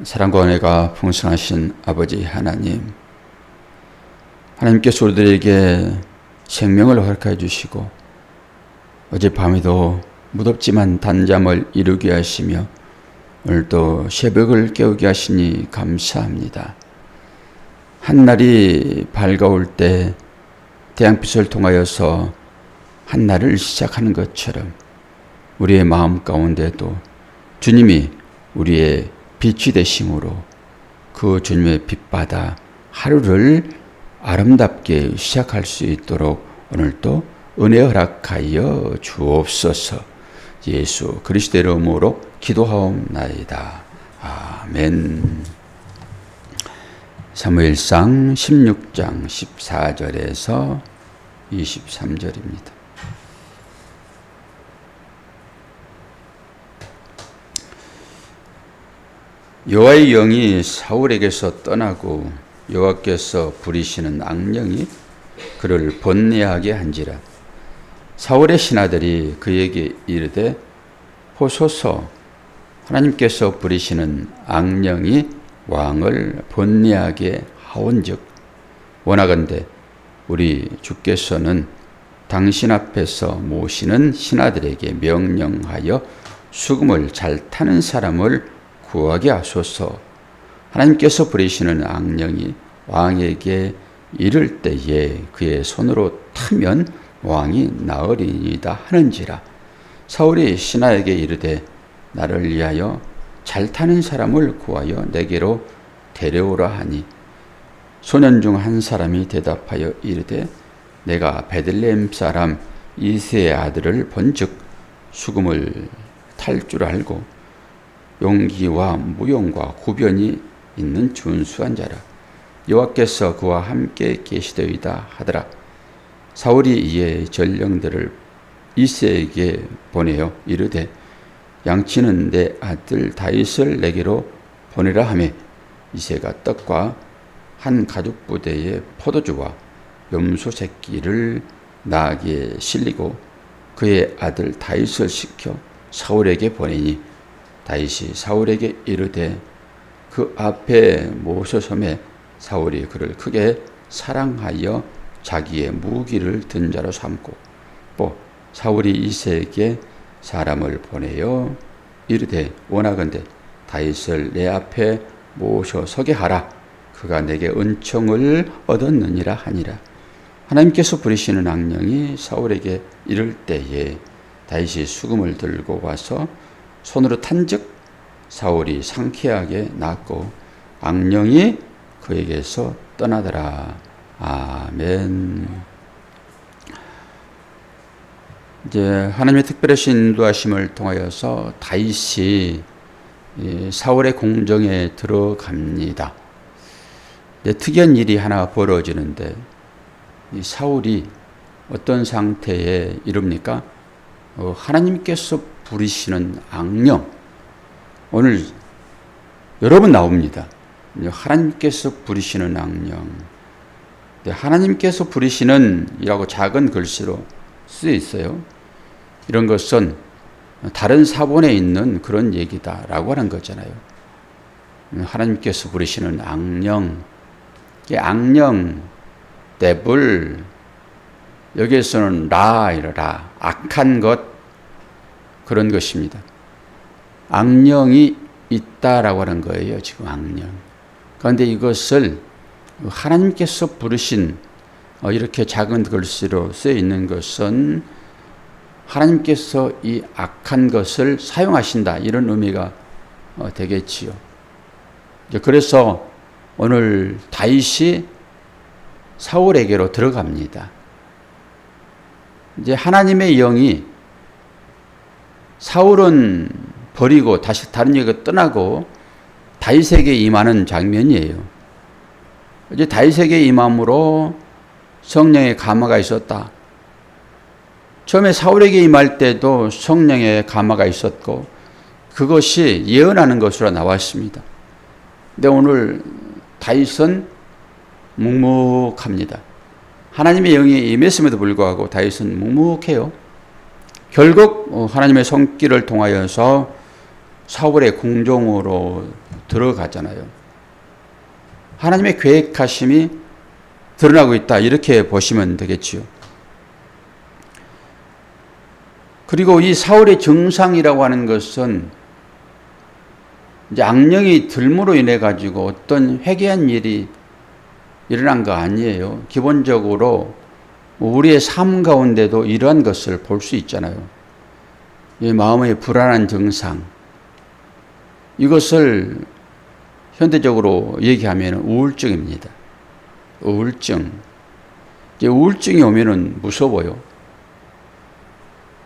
사랑과 은혜가 풍성하신 아버지 하나님, 하나님께서 우리들에게 생명을 허락해 주시고 어젯밤에도 무덥지만 단잠을 이루게 하시며 오늘도 새벽을 깨우게 하시니 감사합니다. 한날이 밝아올 때 태양빛을 통하여서 한날을 시작하는 것처럼 우리의 마음 가운데도 주님이 우리의 빛이 되심으로 그 주님의 빛받아 하루를 아름답게 시작할 수 있도록 오늘도 은혜 허락하여 주옵소서. 예수 그리스도의 이름으로 기도하옵나이다. 아멘. 사무엘상 16장 14절에서 23절입니다. 여호와의 영이 사울에게서 떠나고 여호와께서 부리시는 악령이 그를 번뇌하게 한지라. 사울의 신하들이 그에게 이르되 보소서, 하나님께서 부리시는 악령이 왕을 번뇌하게 하온즉 원하건대 우리 주께서는 당신 앞에서 모시는 신하들에게 명령하여 수금을 잘 타는 사람을 구하게 하소서. 하나님께서 부리시는 악령이 왕에게 이를 때에 그의 손으로 타면 왕이 나으리이다 하는지라. 사울이 신하에게 이르되 나를 위하여 잘 타는 사람을 구하여 내게로 데려오라 하니 소년 중 한 사람이 대답하여 이르되 내가 베들레헴 사람 이새의 아들을 본즉 수금을 탈 줄 알고 용기와 무용과 구변이 있는 준수한 자라. 여호와께서 그와 함께 계시되이다 하더라. 사울이 이에 전령들을 이새에게 보내어 이르되 양치는 내 아들 다윗을 내게로 보내라 하며 이새가 떡과 한 가죽 부대의 포도주와 염소 새끼를 나귀에 실리고 그의 아들 다윗을 시켜 사울에게 보내니 다윗이 사울에게 이르되 그 앞에 모셔섬에 사울이 그를 크게 사랑하여 자기의 무기를 든 자로 삼고 또 사울이 이새에게 사람을 보내어 이르되 원하건대 다윗을 내 앞에 모셔서게 하라. 그가 내게 은총을 얻었느니라 하니라. 하나님께서 부리시는 악령이 사울에게 이를 때에 다윗이 수금을 들고 와서 손으로 탄즉 사울이 상쾌하게 낫고 악령이 그에게서 떠나더라. 아멘. 이제 하나님의 특별하신 인도하심을 통하여서 다윗이 사울의 공정에 들어갑니다. 특이한 일이 하나 벌어지는데 이 사울이 어떤 상태에 이릅니까? 하나님께서 부리시는 악령. 오늘 여러 번 나옵니다. 하나님께서 부리시는 악령. 하나님께서 부리시는 이라고 작은 글씨로 쓰여 있어요. 이런 것은 다른 사본에 있는 그런 얘기다라고 하는 거잖아요. 하나님께서 부리시는 악령. 악령, 데블, 여기에서는 라, 악한 것, 그런 것입니다. 악령이 있다라고 하는 거예요. 지금 악령. 그런데 이것을 하나님께서 부르신 이렇게 작은 글씨로 쓰여 있는 것은 하나님께서 이 악한 것을 사용하신다, 이런 의미가 되겠지요. 그래서 오늘 다윗이 사울에게로 들어갑니다. 이제 하나님의 영이 사울은 버리고 다시 다른 얘기가 떠나고 다윗에게 임하는 장면이에요. 이제 다윗에게 임함으로 성령의 감화가 있었다. 처음에 사울에게 임할 때도 성령의 감화가 있었고 그것이 예언하는 것으로 나왔습니다. 근데 오늘 다윗은 묵묵합니다. 하나님의 영이 임했음에도 불구하고 다윗은 묵묵해요. 결국 하나님의 손길을 통하여서 사울의 궁정으로 들어가잖아요. 하나님의 계획하심이 드러나고 있다, 이렇게 보시면 되겠지요. 그리고 이 사울의 증상이라고 하는 것은 이제 악령이 들므로 인해 가지고 어떤 회개한 일이 일어난 거 아니에요. 기본적으로 우리의 삶 가운데도 이러한 것을 볼 수 있잖아요. 이 마음의 불안한 증상, 이것을 현대적으로 얘기하면 우울증입니다. 우울증. 이제 우울증이 오면은 무서워요.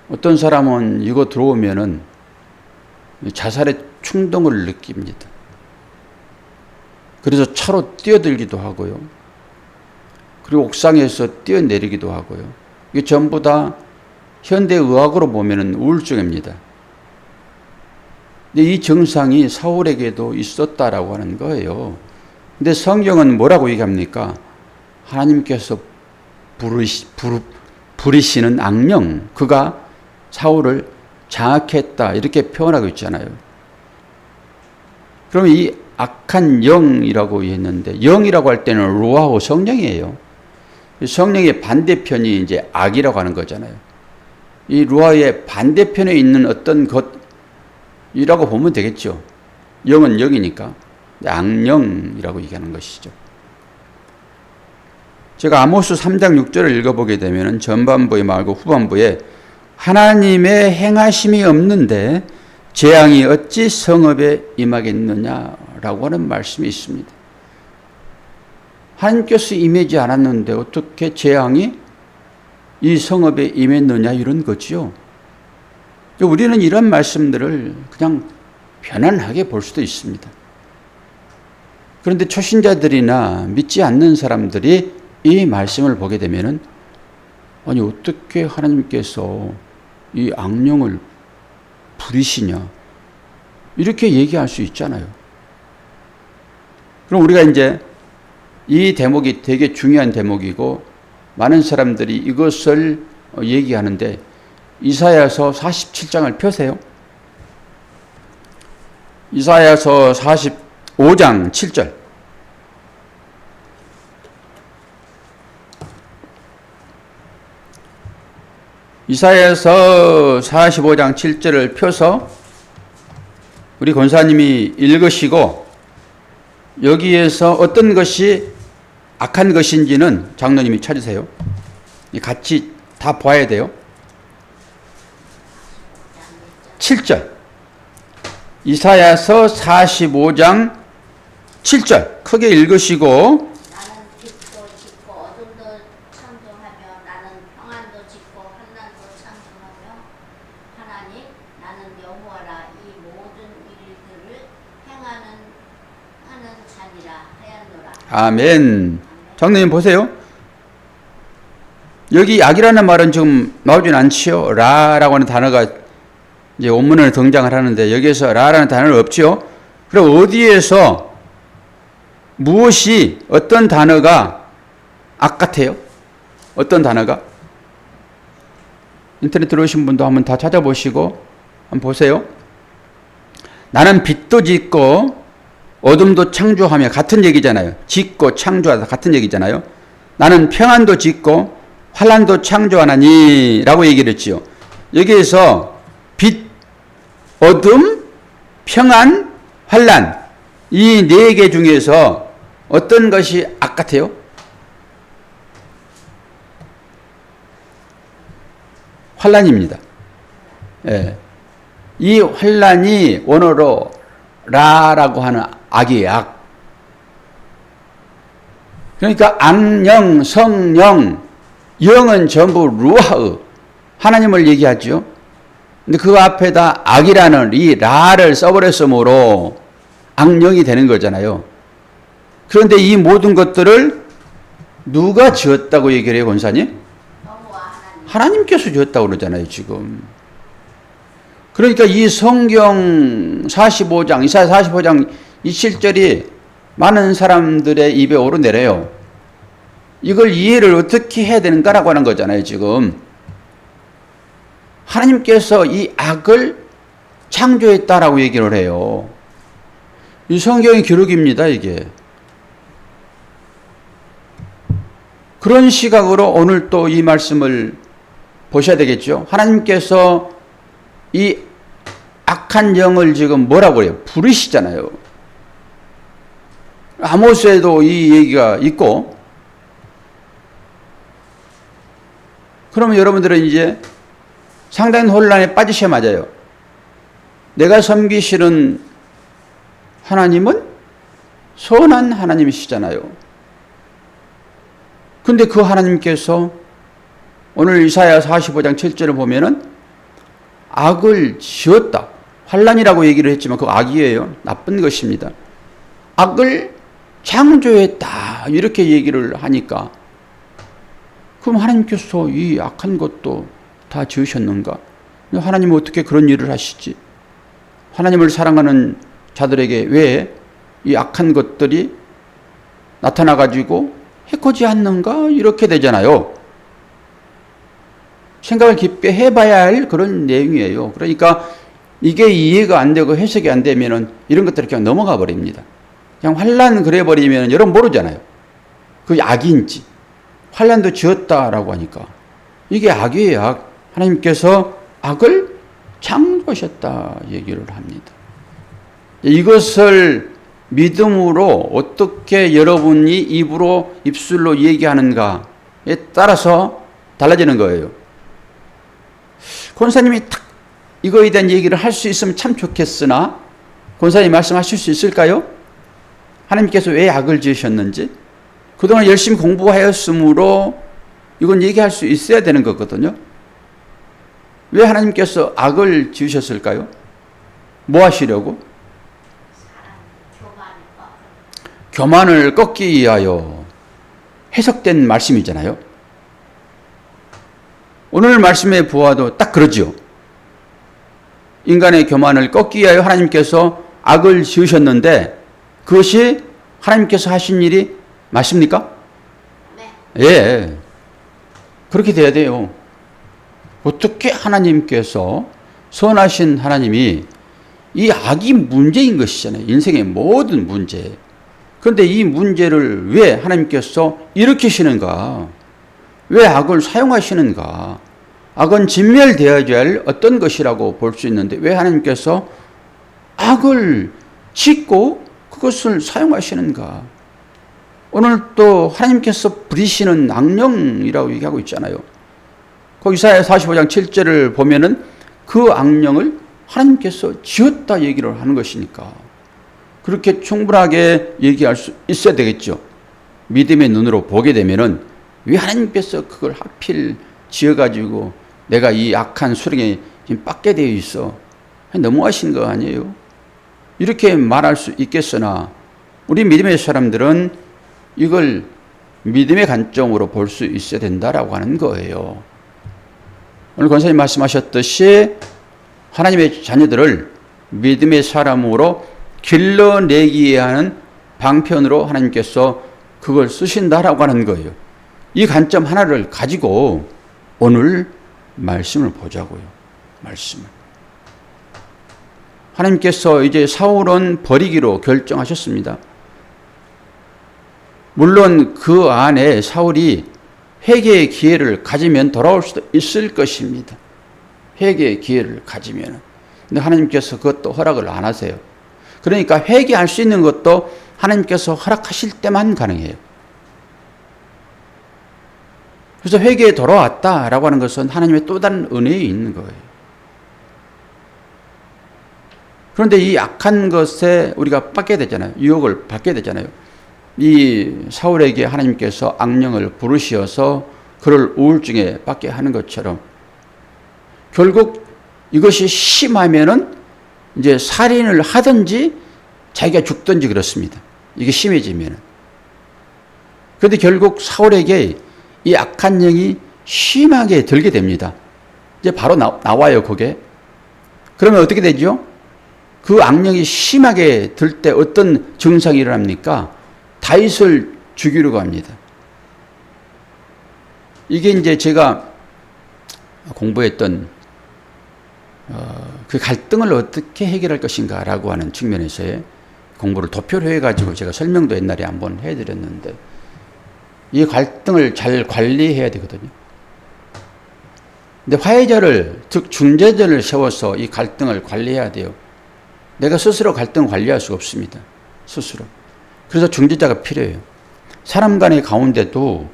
어떤 사람은 이거 들어오면은 자살의 충동을 느낍니다. 그래서 차로 뛰어들기도 하고요. 그리고 옥상에서 뛰어내리기도 하고요. 이게 전부 다 현대의학으로 보면은 우울증입니다. 근데 이 증상이 사울에게도 있었다라고 하는 거예요. 근데 성경은 뭐라고 얘기합니까? 하나님께서 부리시는 악령, 그가 사울을 장악했다, 이렇게 표현하고 있잖아요. 그럼 이 악한 영이라고 했는데, 영이라고 할 때는 루아호 성령이에요. 성령의 반대편이 이제 악이라고 하는 거잖아요. 이 루아의 반대편에 있는 어떤 것이라고 보면 되겠죠. 영은 영이니까 악령이라고 얘기하는 것이죠. 제가 아모스 3장 6절을 읽어보게 되면 전반부에 말고 후반부에 하나님의 행하심이 없는데 재앙이 어찌 성읍에 임하겠느냐라고 하는 말씀이 있습니다. 하나님께서 임하지 않았는데 어떻게 재앙이 이 성읍에 임했느냐, 이런 거지요. 우리는 이런 말씀들을 그냥 편안하게 볼 수도 있습니다. 그런데 초신자들이나 믿지 않는 사람들이 이 말씀을 보게 되면은, 아니 어떻게 하나님께서 이 악령을 부리시냐, 이렇게 얘기할 수 있잖아요. 그럼 우리가 이제 이 대목이 되게 중요한 대목이고 많은 사람들이 이것을 얘기하는데, 이사야서 47장을 펴세요. 이사야서 45장 7절. 이사야서 45장 7절을 펴서 우리 권사님이 읽으시고, 여기에서 어떤 것이 악한 것인지는 장로님이 찾으세요. 같이 다 봐야 돼요. 7절. 이사야서 45장 7절 크게 읽으시고, 나는 빛도 짓고 어둠도 창조하며 나는 평안도 짓고 환난도 창조하며 하나님 나는 여호와라 이 모든 일들을 하는 자니라 하였노라. 아멘. 장로님 보세요. 여기 악이라는 말은 지금 나오진 않지요. 라라고 하는 단어가 이제 원문에 등장을 하는데, 여기에서 라라는 단어는 없지요. 그럼 어디에서 무엇이, 어떤 단어가 악 같아요? 어떤 단어가? 인터넷 들어오신 분도 한번 다 찾아보시고 한번 보세요. 나는 빛도 짓고 어둠도 창조하며, 같은 얘기잖아요. 짓고 창조하다 같은 얘기잖아요. 나는 평안도 짓고 환난도 창조하나니 라고 얘기를 했지요. 여기에서 빛, 어둠, 평안, 환난, 이 네 개 중에서 어떤 것이 악 같아요? 환난입니다. 예. 이 환난이 원어로 라라고 하는 악이에요. 악. 그러니까 악령, 성령, 영은 전부 루아흐, 하나님을 얘기하죠. 근데 그 앞에다 악이라는 이 라를 써버렸으므로 악령이 되는 거잖아요. 그런데 이 모든 것들을 누가 지었다고 얘기를 해요, 권사님? 하나님께서 지었다고 그러잖아요, 지금. 그러니까 이 성경 45장, 이사야 45장 이 7절이 많은 사람들의 입에 오르내려요. 이걸 이해를 어떻게 해야 되는가라고 하는 거잖아요, 지금. 하나님께서 이 악을 창조했다라고 얘기를 해요. 이 성경의 기록입니다, 이게. 그런 시각으로 오늘 또 이 말씀을 보셔야 되겠죠. 하나님께서 이 악한 영을 지금 뭐라고 해요? 부르시잖아요. 아모스에도 이 얘기가 있고, 그러면 여러분들은 이제 상당히 혼란에 빠지셔야 맞아요. 내가 섬기시는 하나님은 선한 하나님이시잖아요. 근데 그 하나님께서 오늘 이사야 45장 7절을 보면은 악을 지었다. 환란이라고 얘기를 했지만 그거 악이에요. 나쁜 것입니다. 악을 창조했다. 이렇게 얘기를 하니까 그럼 하나님께서 이 악한 것도 다 지으셨는가? 하나님은 어떻게 그런 일을 하시지? 하나님을 사랑하는 자들에게 왜 이 악한 것들이 나타나가지고 해코지 않는가? 이렇게 되잖아요. 생각을 깊게 해봐야 할 그런 내용이에요. 그러니까 이게 이해가 안 되고 해석이 안 되면은 이런 것들이 그냥 넘어가 버립니다. 그냥 환란 그래 버리면 여러분 모르잖아요. 그게 악인지. 환란도 지었다라고 하니까 이게 악이에요. 악. 하나님께서 악을 창조하셨다 얘기를 합니다. 이것을 믿음으로 어떻게 여러분이 입술로 얘기하는가에 따라서 달라지는 거예요. 권사님이 딱 이거에 대한 얘기를 할 수 있으면 참 좋겠으나 권사님 말씀하실 수 있을까요? 하나님께서 왜 악을 지으셨는지 그동안 열심히 공부하였으므로 이건 얘기할 수 있어야 되는 거거든요. 왜 하나님께서 악을 지으셨을까요? 뭐 하시려고? 교만을 꺾기 위하여 해석된 말씀이잖아요. 오늘 말씀에 보아도 딱 그러죠. 인간의 교만을 꺾기 위하여 하나님께서 악을 지으셨는데 그것이 하나님께서 하신 일이 맞습니까? 네. 예. 그렇게 돼야 돼요. 어떻게 하나님께서 선하신 하나님이 이 악이 문제인 것이잖아요. 인생의 모든 문제. 그런데 이 문제를 왜 하나님께서 일으키시는가? 왜 악을 사용하시는가? 악은 진멸되어야 할 어떤 것이라고 볼 수 있는데 왜 하나님께서 악을 짓고 그것을 사용하시는가? 오늘 또 하나님께서 부리시는 악령이라고 얘기하고 있잖아요. 거기 이사야 45장 7절을 보면은 그 악령을 하나님께서 지었다 얘기를 하는 것이니까 그렇게 충분하게 얘기할 수 있어야 되겠죠. 믿음의 눈으로 보게 되면은 왜 하나님께서 그걸 하필 지어가지고 내가 이 악한 수령에 지금 빠게 되어 있어. 너무하신 거 아니에요? 이렇게 말할 수 있겠으나 우리 믿음의 사람들은 이걸 믿음의 관점으로 볼 수 있어야 된다라고 하는 거예요. 오늘 권사님 말씀하셨듯이 하나님의 자녀들을 믿음의 사람으로 길러내기 하는 방편으로 하나님께서 그걸 쓰신다라고 하는 거예요. 이 관점 하나를 가지고 오늘 말씀을 보자고요. 말씀을. 하나님께서 이제 사울은 버리기로 결정하셨습니다. 물론 그 안에 사울이 회개의 기회를 가지면 돌아올 수도 있을 것입니다. 회개의 기회를 가지면. 근데 하나님께서 그것도 허락을 안 하세요. 그러니까 회개할 수 있는 것도 하나님께서 허락하실 때만 가능해요. 그래서 회개에 돌아왔다라고 하는 것은 하나님의 또 다른 은혜에 있는 거예요. 그런데 이 악한 것에 우리가 빠게 되잖아요. 유혹을 받게 되잖아요. 이 사울에게 하나님께서 악령을 부르시어서 그를 우울증에 빠게 하는 것처럼 결국 이것이 심하면은 이제 살인을 하든지 자기가 죽든지 그렇습니다. 이게 심해지면은. 그런데 결국 사울에게 이 악한 영이 심하게 들게 됩니다. 이제 바로 나와요, 그게. 그러면 어떻게 되죠? 그 악령이 심하게 들 때 어떤 증상이 일어납니까? 다윗을 죽이려고 합니다. 이게 이제 제가 공부했던 그 갈등을 어떻게 해결할 것인가라고 하는 측면에서의 공부를 도표로 해가지고 제가 설명도 옛날에 한번 해드렸는데 이 갈등을 잘 관리해야 되거든요. 근데 화해자를, 즉 중재자를 세워서 이 갈등을 관리해야 돼요. 내가 스스로 갈등을 관리할 수가 없습니다. 스스로. 그래서 중재자가 필요해요. 사람 간의 가운데도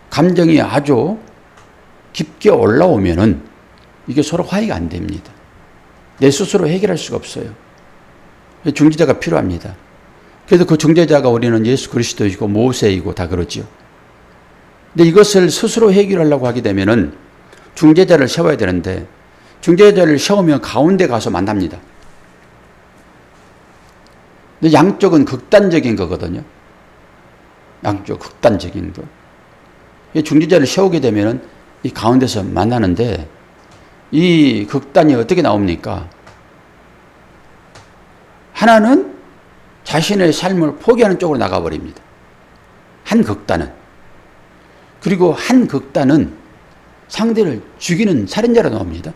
감정이 아주 깊게 올라오면은 이게 서로 화해가 안 됩니다. 내 스스로 해결할 수가 없어요. 중재자가 필요합니다. 그래서 그 중재자가 우리는 예수 그리스도이고 모세이고 다 그러지요. 근데 이것을 스스로 해결하려고 하게 되면은 중재자를 세워야 되는데 중재자를 세우면 가운데 가서 만납니다. 근데 양쪽은 극단적인 거거든요. 양쪽 극단적인 거. 이 중재자를 세우게 되면은 이 가운데서 만나는데 이 극단이 어떻게 나옵니까? 하나는 자신의 삶을 포기하는 쪽으로 나가버립니다. 한 극단은. 그리고 한 극단은 상대를 죽이는 살인자로 나옵니다.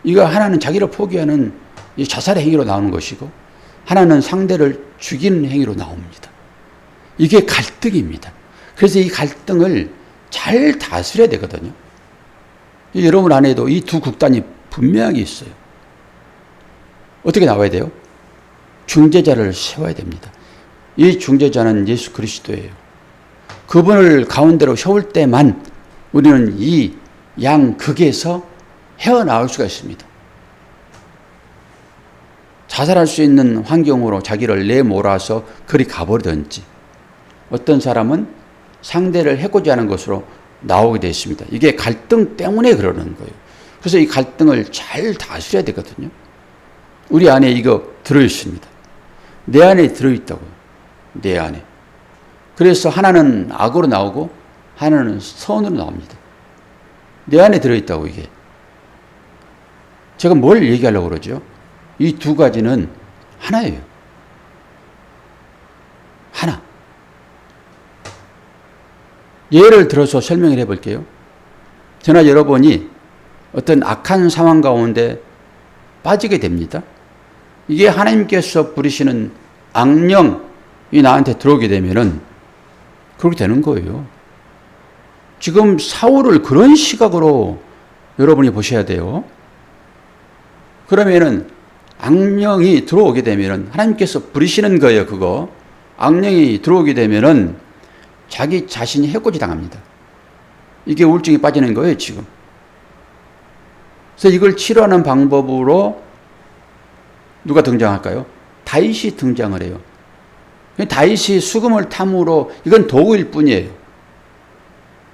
이거 하나는 자기를 포기하는 이 자살의 행위로 나오는 것이고 하나는 상대를 죽이는 행위로 나옵니다. 이게 갈등입니다. 그래서 이 갈등을 잘 다스려야 되거든요. 여러분 안에도 이 두 극단이 분명하게 있어요. 어떻게 나와야 돼요? 중재자를 세워야 됩니다. 이 중재자는 예수 그리스도예요. 그분을 가운데로 세울 때만 우리는 이 양극에서 헤어나올 수가 있습니다. 자살할 수 있는 환경으로 자기를 내몰아서 그리 가버리든지 어떤 사람은 상대를 해코지 하는 것으로 나오게 되어 있습니다. 이게 갈등 때문에 그러는 거예요. 그래서 이 갈등을 잘 다스려야 되거든요. 우리 안에 이거 들어있습니다. 내 안에 들어있다고요. 내 안에. 그래서 하나는 악으로 나오고 하나는 선으로 나옵니다. 내 안에 들어있다고 이게. 제가 뭘 얘기하려고 그러죠? 이 두 가지는 하나예요. 하나. 예를 들어서 설명을 해볼게요. 저나 여러분이 어떤 악한 상황 가운데 빠지게 됩니다. 이게 하나님께서 부리시는 악령이 나한테 들어오게 되면은 그렇게 되는 거예요. 지금 사울을 그런 시각으로 여러분이 보셔야 돼요. 그러면은 악령이 들어오게 되면은 하나님께서 부리시는 거예요, 그거. 악령이 들어오게 되면은 자기 자신이 해코지 당합니다. 이게 우울증이 빠지는 거예요, 지금. 그래서 이걸 치료하는 방법으로 누가 등장할까요? 다윗이 등장을 해요. 다윗이 수금을 탐으로, 이건 도구일 뿐이에요.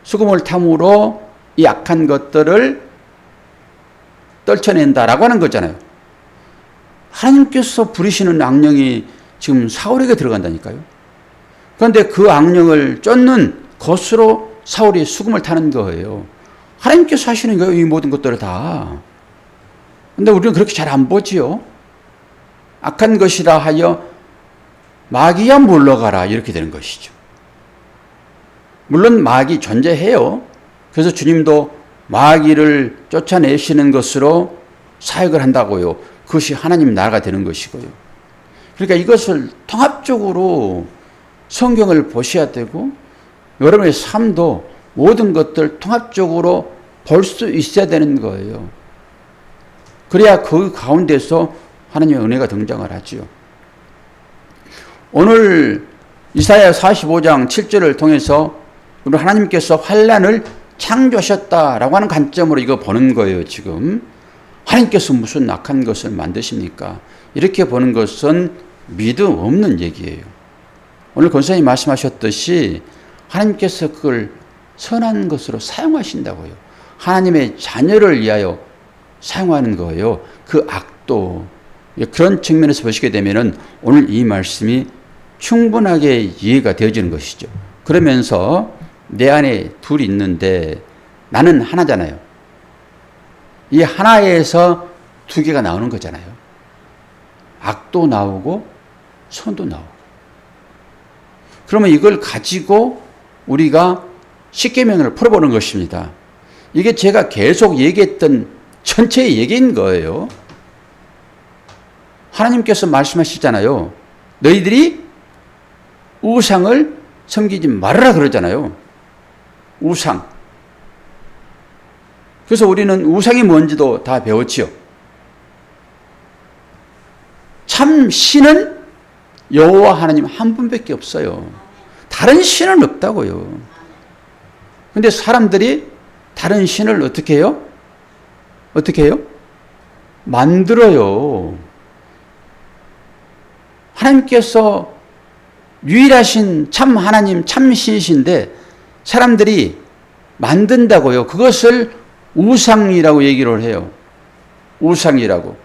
수금을 탐으로 이 악한 것들을 떨쳐낸다라고 하는 거잖아요. 하나님께서 부리시는 악령이 지금 사울에게 들어간다니까요. 그런데 그 악령을 쫓는 것으로 사울이 수금을 타는 거예요. 하나님께서 하시는 거예요, 이 모든 것들을 다. 그런데 우리는 그렇게 잘 안 보지요. 악한 것이라 하여 마귀야 물러가라 이렇게 되는 것이죠. 물론 마귀 존재해요. 그래서 주님도 마귀를 쫓아내시는 것으로 사역을 한다고요. 그것이 하나님 나라가 되는 것이고요. 그러니까 이것을 통합적으로 성경을 보셔야 되고 여러분의 삶도 모든 것들 통합적으로 볼 수 있어야 되는 거예요. 그래야 그 가운데서 하나님의 은혜가 등장을 하지요. 오늘 이사야 45장 7절을 통해서 우리 하나님께서 환난을 창조하셨다라고 하는 관점으로 이거 보는 거예요, 지금. 하나님께서 무슨 악한 것을 만드십니까? 이렇게 보는 것은 믿음 없는 얘기예요. 오늘 권사님이 말씀하셨듯이 하나님께서 그걸 선한 것으로 사용하신다고요. 하나님의 자녀를 위하여 사용하는 거예요. 그 악도. 그런 측면에서 보시게 되면은 오늘 이 말씀이 충분하게 이해가 되어지는 것이죠. 그러면서 내 안에 둘이 있는데 나는 하나잖아요. 이 하나에서 두 개가 나오는 거잖아요. 악도 나오고 선도 나오고. 그러면 이걸 가지고 우리가 십계명을 풀어보는 것입니다. 이게 제가 계속 얘기했던 전체의 얘기인 거예요. 하나님께서 말씀하시잖아요. 너희들이 우상을 섬기지 말아라 그러잖아요. 우상. 그래서 우리는 우상이 뭔지도 다 배웠지요. 참 신은 여호와 하나님 한 분밖에 없어요. 다른 신은 없다고요. 근데 사람들이 다른 신을 어떻게 해요? 어떻게 해요? 만들어요. 하나님께서 유일하신 참 하나님, 참 신이신데 사람들이 만든다고요. 그것을 우상이라고 얘기를 해요. 우상이라고.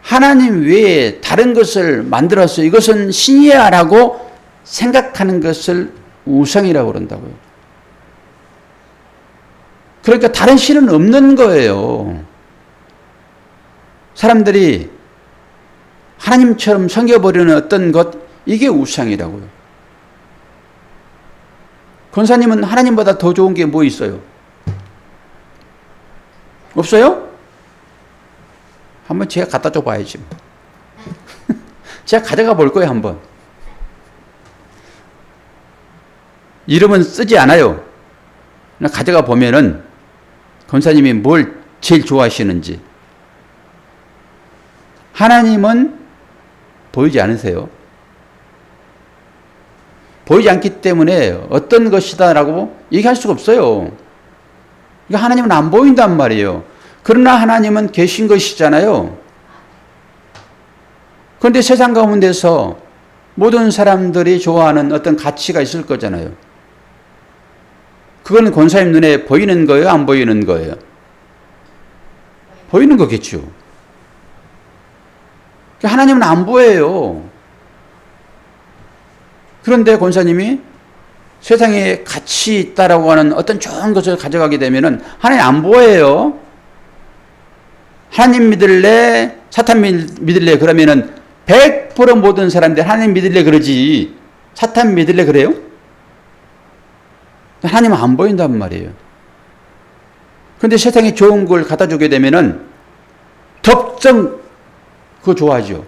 하나님 외에 다른 것을 만들어서 이것은 신이야 라고 생각하는 것을 우상이라고 그런다고요. 그러니까 다른 신은 없는 거예요. 사람들이 하나님처럼 섬겨버리는 어떤 것, 이게 우상이라고요. 권사님은 하나님보다 더 좋은 게 뭐 있어요? 없어요? 한번 제가 갖다 줘 봐야지. 제가 가져가 볼 거예요, 한번. 이름은 쓰지 않아요. 가져가 보면은 권사님이 뭘 제일 좋아하시는지. 하나님은 보이지 않으세요. 보이지 않기 때문에 어떤 것이다라고 얘기할 수가 없어요. 그러니까 하나님은 안 보인단 말이에요. 그러나 하나님은 계신 것이잖아요. 그런데 세상 가운데서 모든 사람들이 좋아하는 어떤 가치가 있을 거잖아요. 그건 권사님 눈에 보이는 거예요? 안 보이는 거예요? 보이는 거겠죠. 하나님은 안 보여요. 그런데 권사님이 세상에 가치 있다라고 하는 어떤 좋은 것을 가져가게 되면은 하나님 안 보여요. 하나님 믿을래? 사탄 믿을래? 그러면은 100% 모든 사람들 하나님 믿을래 그러지. 사탄 믿을래 그래요? 하나님은 안 보인단 말이에요. 그런데 세상에 좋은 걸 갖다 주게 되면은 덥정 그거 좋아하죠.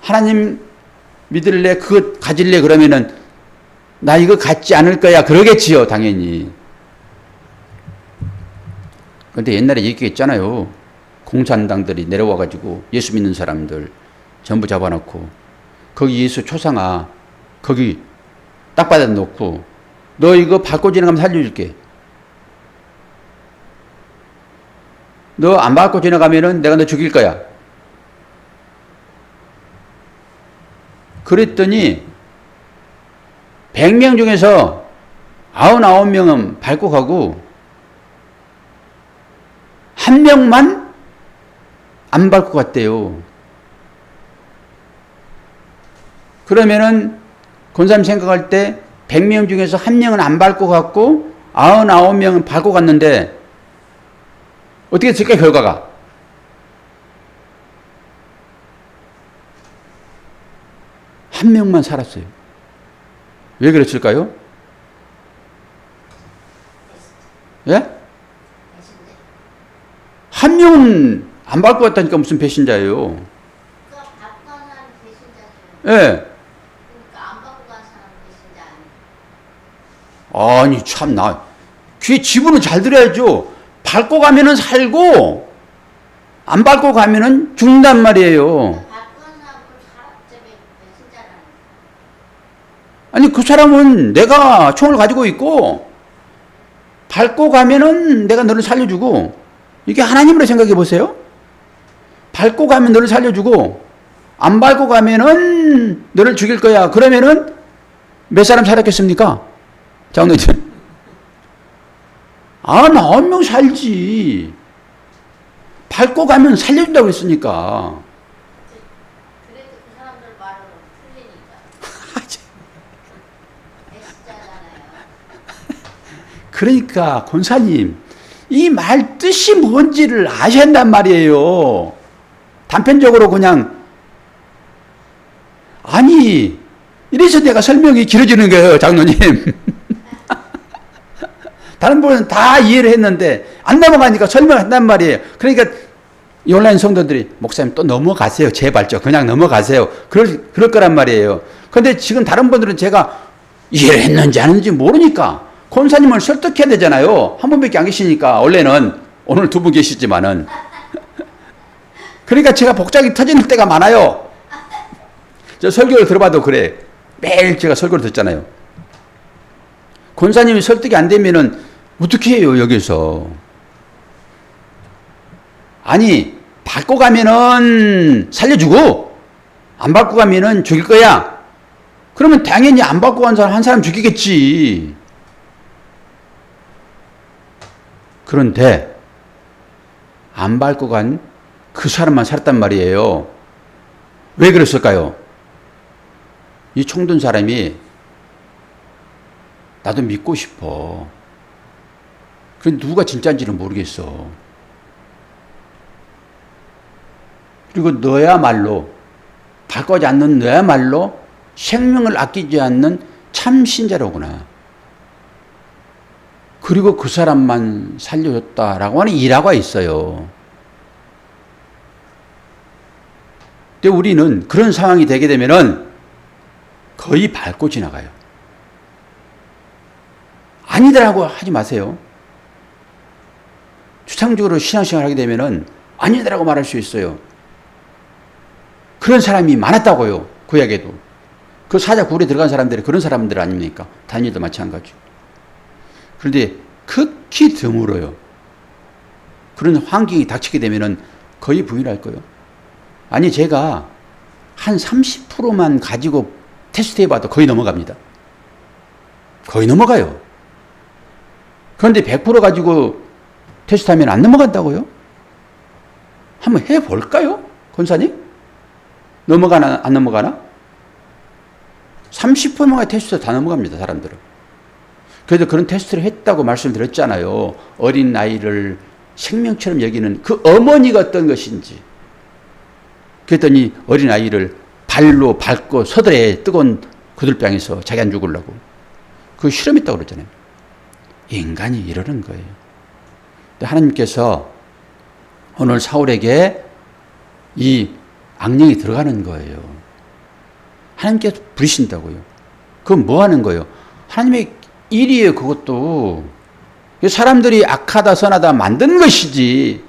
하나님 믿을래? 그거 가질래? 그러면은 나 이거 갖지 않을 거야. 그러겠지요, 당연히. 근데 옛날에 얘기했잖아요. 공산당들이 내려와가지고 예수 믿는 사람들 전부 잡아놓고 거기 예수 초상화 거기 땅바닥에 놓고 너 이거 밟고 지나가면 살려줄게. 너 안 밟고 지나가면은 내가 너 죽일 거야. 그랬더니 100명 중에서 99명은 밟고 가고 한 명만 안 밟고 갔대요. 그러면은 권사님 생각할 때 100명 중에서 한 명은 안 밟고 갔고 99명은 밟고 갔는데 어떻게 됐을까 결과가? 한 명만 살았어요. 왜 그랬을까요? 예? 한 명은 안 밟고 갔다니까 무슨 배신자예요? 그거 밟고 간 사람이 배신자죠. 예. 그러니까 안 밟고 간 사람이 배신자 아니에요. 아니 참나 귀에 지분은 잘 들어야죠. 밟고 가면은 살고 안 밟고 가면은 죽는단 말이에요. 밟고 간 사람은 배신자라는. 아니 그 사람은 내가 총을 가지고 있고 밟고 가면은 내가 너를 살려주고 이게 하나님으로 생각해 보세요. 밟고 가면 너를 살려주고 안 밟고 가면은 너를 죽일 거야. 그러면은 몇 사람 살았겠습니까? 장로님. 99명 살지. 밟고 가면 살려준다고 했으니까. 그래도 그 사람들 말은 틀리니까. 배신자잖아요. 그러니까 권사님 이 말 뜻이 뭔지를 아셔야 한단 말이에요. 단편적으로 그냥 아니 이래서 내가 설명이 길어지는 거예요, 장로님. 다른 분은 다 이해를 했는데 안 넘어가니까 설명한단 말이에요. 그러니까 이 온라인 성도들이 목사님 또 넘어가세요. 제발 좀 그냥 넘어가세요. 그럴 거란 말이에요. 근데 지금 다른 분들은 제가 이해를 했는지 안 했는지 모르니까 권사님을 설득해야 되잖아요. 한 분밖에 안 계시니까 원래는 오늘 두 분 계시지만은 그러니까 제가 복잡이 터지는 때가 많아요. 저 설교를 들어봐도 그래. 매일 제가 설교를 듣잖아요. 권사님이 설득이 안 되면은 어떻게 해요 여기서. 아니 밟고 가면은 살려주고 안 밟고 가면은 죽일 거야. 그러면 당연히 안 밟고 간 사람 한 사람 죽이겠지. 그런데 안 밟고 간 그 사람만 살았단 말이에요. 왜 그랬을까요? 이 총든 사람이 나도 믿고 싶어. 그런데 누가 진짜인지는 모르겠어. 그리고 너야말로 바꿔지 않는 너야말로 생명을 아끼지 않는 참 신자로구나. 그리고 그 사람만 살려줬다라고 하는 일화가 있어요. 근데 우리는 그런 상황이 되게 되면은 거의 밟고 지나가요. 아니더라고 하지 마세요. 추상적으로 신앙생활 하게 되면은 아니더라고 말할 수 있어요. 그런 사람이 많았다고요. 구약에도. 그 사자 굴에 들어간 사람들이 그런 사람들 아닙니까? 다니엘도 마찬가지. 그런데 극히 드물어요. 그런 환경이 닥치게 되면은 거의 부인할 거예요. 아니 제가 한 30%만 가지고 테스트해봐도 거의 넘어갑니다. 거의 넘어가요. 그런데 100% 가지고 테스트하면 안 넘어간다고요? 한번 해볼까요? 권사님? 넘어가나 안 넘어가나? 30%만 테스트 다 넘어갑니다. 사람들은. 그래도 그런 테스트를 했다고 말씀드렸잖아요. 어린 아이를 생명처럼 여기는 그 어머니가 어떤 것인지. 그랬더니 어린 아이를 발로 밟고 서들에 뜨거운 구들병에서 자기 안 죽으려고. 그 실험했다고 그러잖아요. 인간이 이러는 거예요. 하나님께서 오늘 사울에게 이 악령이 들어가는 거예요. 하나님께서 부리신다고요. 그건 뭐 하는 거예요? 하나님의 일이에요, 그것도. 사람들이 악하다, 선하다 만든 것이지.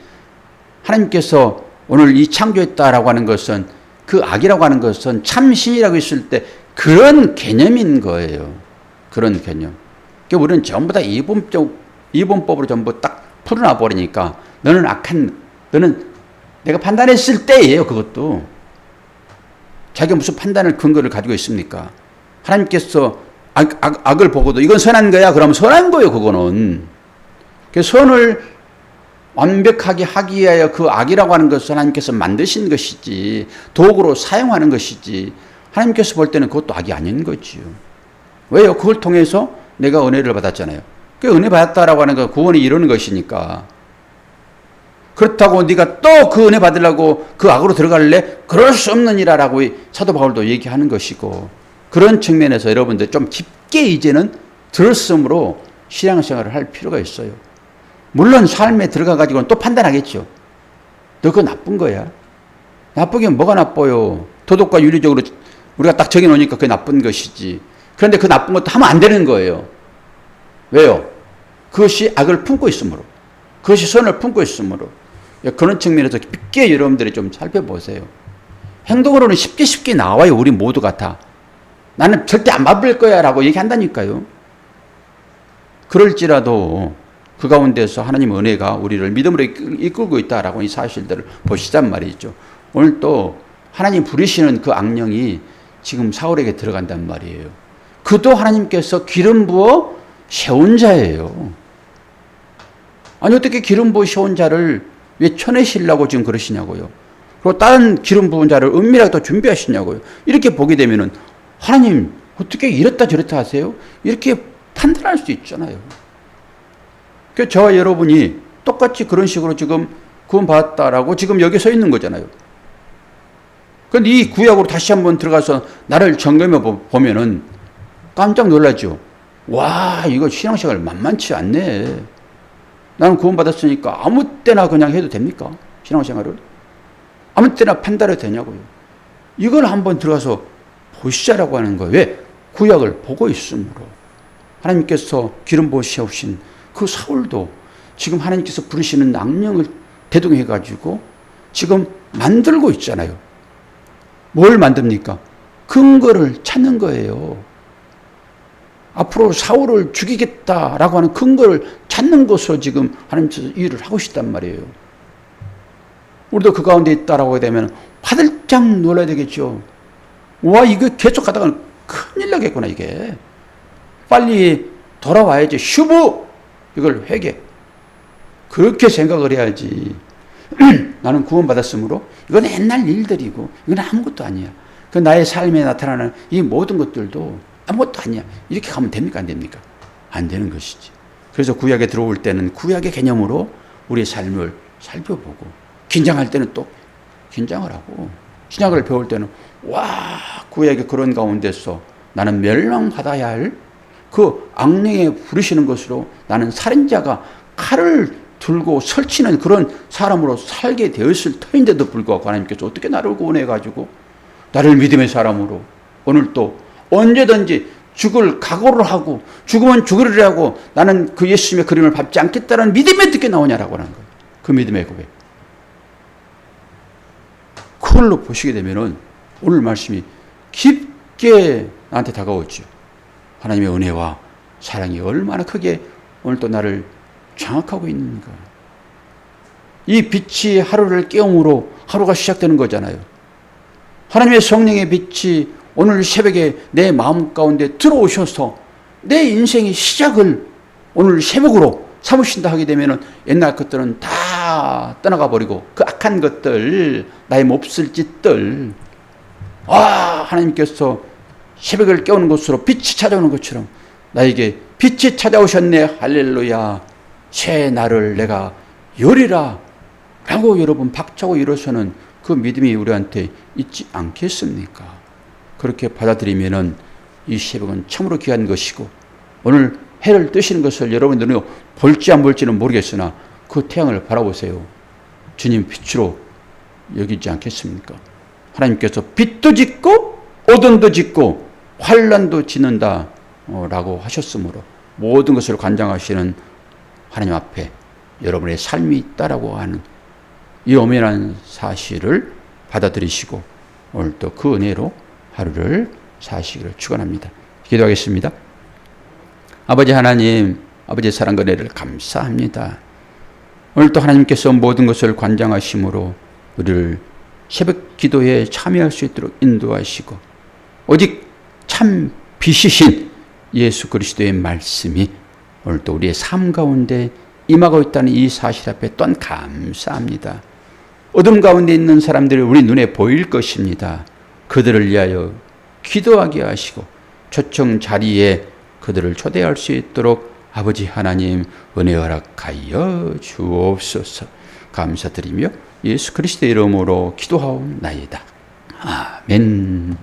하나님께서 오늘 이 창조했다라고 하는 것은 그 악이라고 하는 것은 참신이라고 했을 때 그런 개념인 거예요. 그런 개념. 그러니까 우리는 전부 다 이분법으로 전부 딱 풀어놔 버리니까 너는 악한, 너는 내가 판단했을 때예요, 그것도. 자기가 무슨 판단을 근거를 가지고 있습니까? 하나님께서 악을 보고도 이건 선한 거야? 그러면 선한 거예요, 그거는. 그래서 선을 완벽하게 하기 위하여 그 악이라고 하는 것을 하나님께서 만드신 것이지, 도구로 사용하는 것이지, 하나님께서 볼 때는 그것도 악이 아닌 거지요. 왜요? 그걸 통해서 내가 은혜를 받았잖아요. 그 은혜 받았다라고 하는 건 구원이 이루는 것이니까. 그렇다고 네가 또 그 은혜 받으려고 그 악으로 들어갈래? 그럴 수 없느니라라고 사도 바울도 얘기하는 것이고, 그런 측면에서 여러분들 좀 깊게 이제는 들었으므로 신앙생활을 할 필요가 있어요. 물론 삶에 들어가가지고는 또 판단하겠죠. 너 그거 나쁜 거야. 나쁘긴 뭐가 나빠요. 도덕과 윤리적으로 우리가 딱 정해놓으니까 그게 나쁜 것이지. 그런데 그 나쁜 것도 하면 안 되는 거예요. 왜요? 그것이 악을 품고 있으므로. 그것이 선을 품고 있으므로. 그런 측면에서 깊게 여러분들이 좀 살펴보세요. 행동으로는 쉽게 나와요. 우리 모두가 다. 나는 절대 안 밟을 거야 라고 얘기한다니까요. 그럴지라도 그 가운데서 하나님의 은혜가 우리를 믿음으로 이끌고 있다라고 이 사실들을 보시단 말이죠. 오늘 또 하나님 부리시는 그 악령이 지금 사울에게 들어간단 말이에요. 그도 하나님께서 기름 부어 세운 자예요. 아니 어떻게 기름 부어 세운 자를 왜 쳐내시려고 지금 그러시냐고요. 그리고 다른 기름 부은 자를 은밀하게 또 준비하시냐고요. 이렇게 보게 되면은 하나님 어떻게 이렇다 저렇다 하세요? 이렇게 판단할 수 있잖아요. 그래서 저와 여러분이 똑같이 그런 식으로 지금 구원받았다라고 지금 여기 서 있는 거잖아요. 그런데 이 구약으로 다시 한번 들어가서 나를 점검해 보면은 깜짝 놀라죠. 와, 이거 신앙생활 만만치 않네. 나는 구원받았으니까 아무 때나 그냥 해도 됩니까? 신앙생활을? 아무 때나 판단해도 되냐고요. 이걸 한번 들어가서 보시자라고 하는 거예요. 왜? 구약을 보고 있으므로. 하나님께서 기름 부으신 그 사울도 지금 하나님께서 부르시는 악령을 대동해가지고 지금 만들고 있잖아요. 뭘 만듭니까? 근거를 찾는 거예요. 앞으로 사울을 죽이겠다라고 하는 근거를 찾는 것으로 지금 하나님께서 일을 하고 싶단 말이에요. 우리도 그 가운데 있다라고 하게 되면 화들짝 놀라야 되겠죠. 와, 이거 계속 하다가 큰일 나겠구나, 이게. 빨리 돌아와야지. 슈브! 이걸 회개. 그렇게 생각을 해야지. 나는 구원받았으므로 이건 옛날 일들이고 이건 아무것도 아니야. 그 나의 삶에 나타나는 이 모든 것들도 아무것도 아니야. 이렇게 가면 됩니까? 안 됩니까? 안 되는 것이지. 그래서 구약에 들어올 때는 구약의 개념으로 우리의 삶을 살펴보고, 긴장할 때는 또 긴장을 하고, 신약을 배울 때는 와, 구약의 그런 가운데서 나는 멸망받아야 할 그 악령에 부르시는 것으로 나는 살인자가 칼을 들고 설치는 그런 사람으로 살게 되었을 터인데도 불구하고 하나님께서 어떻게 나를 구원해가지고 나를 믿음의 사람으로 오늘 또 언제든지 죽을 각오를 하고 죽으면 죽으리라고 나는 그 예수님의 그림을 밟지 않겠다는 믿음이 어떻게 나오냐라고 하는 거예요. 그 믿음의 고백. 그걸로 보시게 되면은 오늘 말씀이 깊게 나한테 다가오죠. 하나님의 은혜와 사랑이 얼마나 크게 오늘 또 나를 장악하고 있는가. 이 빛이 하루를 깨움으로 하루가 시작되는 거잖아요. 하나님의 성령의 빛이 오늘 새벽에 내 마음 가운데 들어오셔서 내 인생의 시작을 오늘 새벽으로 삼으신다 하게 되면 옛날 것들은 다 떠나가 버리고 그 악한 것들, 나의 몹쓸 짓들, 하나님께서 새벽을 깨우는 것으로 빛이 찾아오는 것처럼 나에게 빛이 찾아오셨네. 할렐루야. 새 날을 내가 열이라 라고 여러분 박차고 일어서는 그 믿음이 우리한테 있지 않겠습니까? 그렇게 받아들이면은 이 새벽은 참으로 귀한 것이고 오늘 해를 뜨시는 것을 여러분 눈에 볼지 안 볼지는 모르겠으나 그 태양을 바라보세요. 주님 빛으로 여기지 않겠습니까? 하나님께서 빛도 짓고 어둠도 짓고 환란도 짓는다 라고 하셨으므로 모든 것을 관장하시는 하나님 앞에 여러분의 삶이 있다라고 하는 이 엄연한 사실을 받아들이시고 오늘 또 그 은혜로 하루를 사시기를 축원합니다. 기도하겠습니다. 아버지 하나님, 아버지의 사랑과 은혜를 감사합니다. 오늘 또 하나님께서 모든 것을 관장하심으로 우리를 새벽 기도에 참여할 수 있도록 인도하시고 오직 참 빛이신 예수 그리스도의 말씀이 오늘 또 우리의 삶 가운데 임하고 있다는 이 사실 앞에 또한 감사합니다. 어둠 가운데 있는 사람들이 우리 눈에 보일 것입니다. 그들을 위하여 기도하게 하시고 초청 자리에 그들을 초대할 수 있도록 아버지 하나님 은혜 허락하여 주옵소서. 감사드리며 예수 그리스도의 이름으로 기도하옵나이다. 아멘.